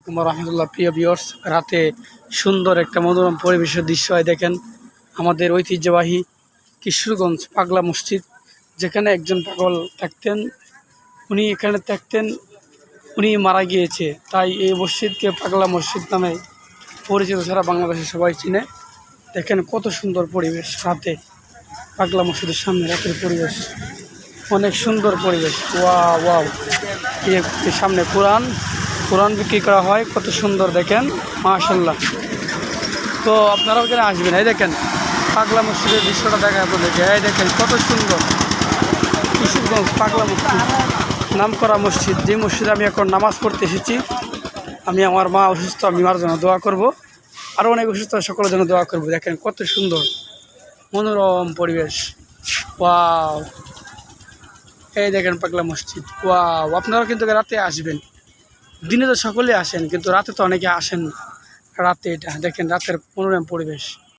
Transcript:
রহমতুল্লাহ। প্রিয় ভিউয়ার্স, রাতে সুন্দর একটা মনোরম পরিবেশের দৃশ্য হয়। দেখেন আমাদের ঐতিহ্যবাহী কিশোরগঞ্জ পাগলা মসজিদ, যেখানে একজন পাগল থাকতেন, উনি এখানে থাকতেন, উনি মারা গিয়েছে, তাই এই মসজিদকে পাগলা মসজিদ নামে পরিচিত, সারা বাংলাদেশে সবাই চিনে। দেখেন কত সুন্দর পরিবেশ রাতে পাগলা মসজিদের সামনে, রাতের পরিবেশ অনেক সুন্দর পরিবেশ। ওয়াও ওয়াও, এর সামনে কোরআন বিক্রি করা হয়, কত সুন্দর দেখেন, মাশাআল্লাহ। তো আপনারাও এখানে আসবেন। এই দেখেন পাগলা মসজিদের দৃশ্যটা দেখা আপনাদেরকে। এই দেখেন কত সুন্দর কিশোরগঞ্জ পাগলা মসজিদ, নামকরা মসজিদ, যে মসজিদে আমি এখন নামাজ পড়তে এসেছি। আমি আমার মা অসুস্থ, আমি মার জন্য দোয়া করব, আরও অনেক অসুস্থ সকলের জন্য দোয়া করব। দেখেন কত সুন্দর মনোরম পরিবেশ। ওয়াও, এই দেখেন পাগলা মসজিদ। ওয়াও, আপনারাও কিন্তু রাতে আসবেন। দিনে তো সকলে আসেন, কিন্তু রাতে তো অনেকে আসেন না। রাতে এটা দেখেন, রাতের মনোরম পরিবেশ।